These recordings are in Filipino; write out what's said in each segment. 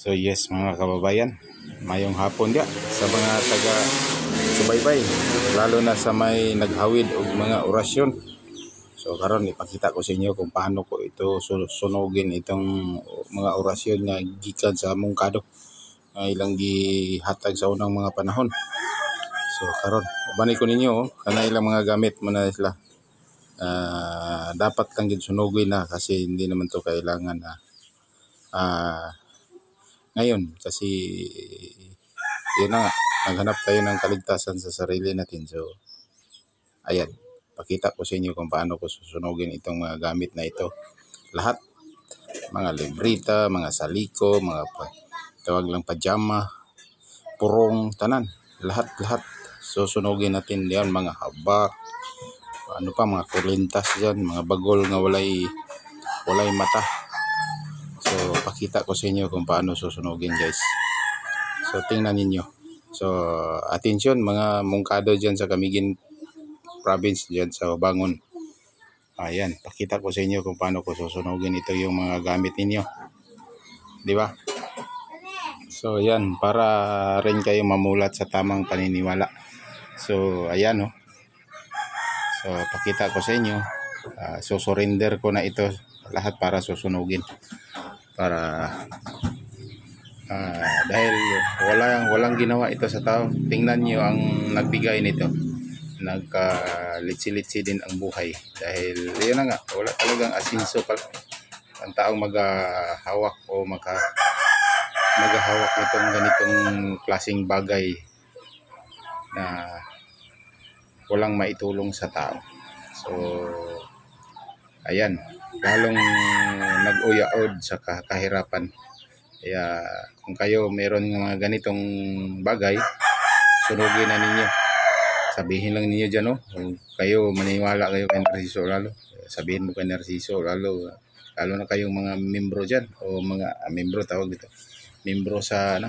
So yes mga kababayan, mayong hapon dia sa mga taga subaybay, lalo na sa may naghawid og mga orasyon. So karon ipakita ko sa inyo kung paano ko ito sunugin itong mga orasyon nga gikan sa mungkado nga ilang gihatag sa unang mga panahon. So karon bani ko ninyo kana ilang mga gamit man na sila. Dapat lang gid sunugin na kasi hindi naman to kailangan na ngayon kasi yun na nga, naghanap tayo ng kaligtasan sa sarili natin. So ayan, pakita ko sa inyo kung paano ko susunugin itong mga gamit na ito. Lahat, mga librita, mga saliko, mga tawag lang pajama, purong, tanan, lahat susunugin natin yan, mga habak, ano pa, mga kulintas dyan, mga bagol nga walay mata. So pakita ko sa inyo kung paano susunugin guys. So tingnan ninyo. So atensyon mga mungkado dyan sa Camiguin province dyan sa Bangon. Ayan, pakita ko sa inyo kung paano ko susunugin ito yung mga gamit ninyo. Di ba? So ayan, para rin kayo mamulat sa tamang paniniwala. So ayan oh. So pakita ko sa inyo. Surrender ko na ito lahat para susunugin. Para dahil walang ginawa ito sa tao. Tingnan nyo ang nagbigay nito. Nagkalitsi-litsi din ang buhay. Dahil yun na nga, wala talagang asinso pa ang taong maghahawak o maghahawak nitong ganitong klaseng bagay na walang maitulong sa tao. So ayan, lalong nag-uyaod sa kahirapan. Kaya kung kayo meron ng mga ganitong bagay, sunugin na ninyo. Sabihin lang ninyo dyan, kung kayo maniwala kayo kay Narciso lalo, sabihin mo kay Narciso lalo na kayong mga membro dyan, o mga membro tawag dito, membro sa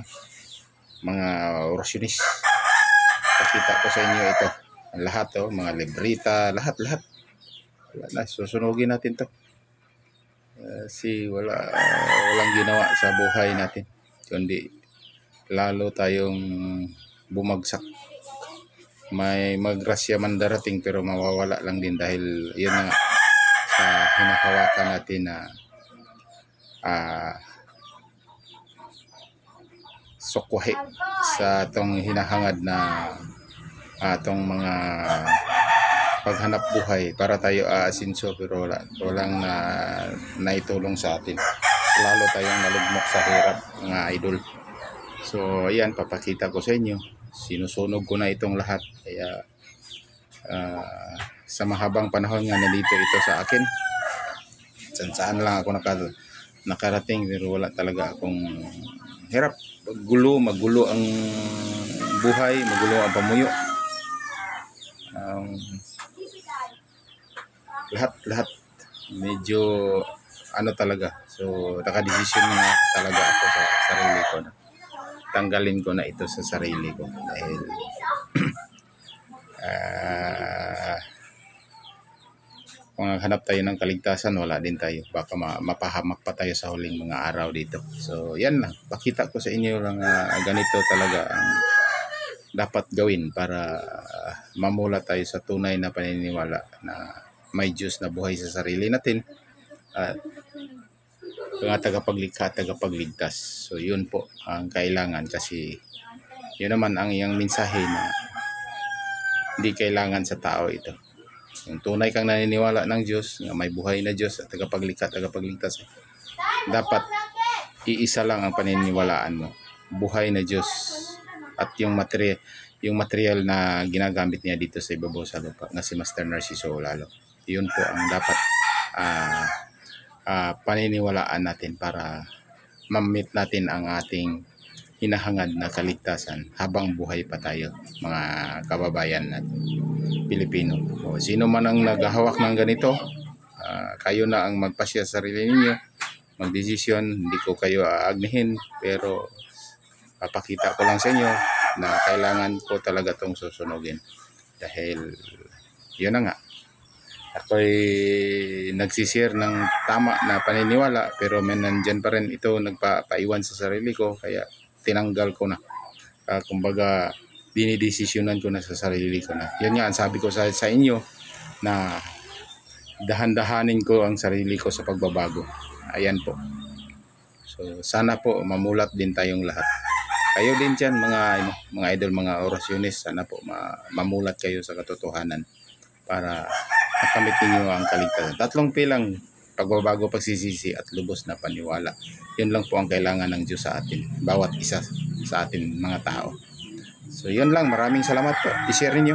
mga orasyonis. Pakita ko sa inyo ito. Lahat mga librita, lahat. Wala na, susunugin natin to. Kasi walang ginawa sa buhay natin kundi lalo tayong bumagsak. May magrasya man darating pero mawawala lang din dahil yun na nga, sa hinahawakan natin na sukwahi sa atong hinahangad na atong mga paghanap buhay para tayo aasinso pero walang naitulong sa atin. Lalo tayong nalugmok sa hirap mga idol. So ayan, papakita ko sa inyo. Sinusunog ko na itong lahat. Kaya sa mahabang panahon nga nandito ito sa akin. Saan lang ako nakarating pero wala talaga akong hirap. Magulo ang buhay, magulo ang pamuyo. Lahat medyo talaga. So nakadesisyon na talaga ako sa sarili ko na tanggalin ko na ito sa sarili ko dahil kung hanap tayo ng kaligtasan, wala din tayo, baka mapahamak pa tayo sa huling mga araw dito. So yan lang, pakita ko sa inyo lang ganito talaga ang dapat gawin para mamula tayo sa tunay na paniniwala na may Diyos na buhay sa sarili natin at mga tagapaglikha, tagapagligtas. So yun po ang kailangan kasi yun naman ang iyang mensahe na hindi kailangan sa tao ito. Yung tunay kang naniniwala ng Diyos, na may buhay na Diyos at tagapaglikha, tagapagligtas, dapat iisa lang ang paniniwalaan mo. Buhay na Diyos at yung material na ginagamit niya dito sa ibabaw sa lupa na si Master Narciso lalo. Yun po ang dapat paniniwalaan natin para ma-meet natin ang ating hinahangad na kaligtasan habang buhay pa tayo, mga kababayan natin Pilipino. O sino man ang naghahawak ng ganito, kayo na ang magpasya sa sarili ninyo, magdesisyon. Hindi ko kayo aagnihin pero papakita ko lang sa inyo na kailangan ko talaga itong susunugin dahil yun na nga, ako'y nagsishare ng tama na paniniwala, pero may nandyan pa rin ito nagpaiwan sa sarili ko, kaya tinanggal ko na. Kumbaga dinidesisyonan ko na sa sarili ko na. Yan nga ang sabi ko sa inyo, na dahan-dahanin ko ang sarili ko sa pagbabago. Ayan po. So sana po mamulat din tayong lahat. Kayo din dyan mga idol, mga orasyonis, sana po mamulat kayo sa katotohanan para makamit ninyo ang kaligtasan. 3 pilang: pagbabago, pagsisisi, at lubos na paniwala. Yun lang po ang kailangan ng Diyos sa atin, bawat isa sa atin mga tao. So yun lang, maraming salamat po. I-share niyo.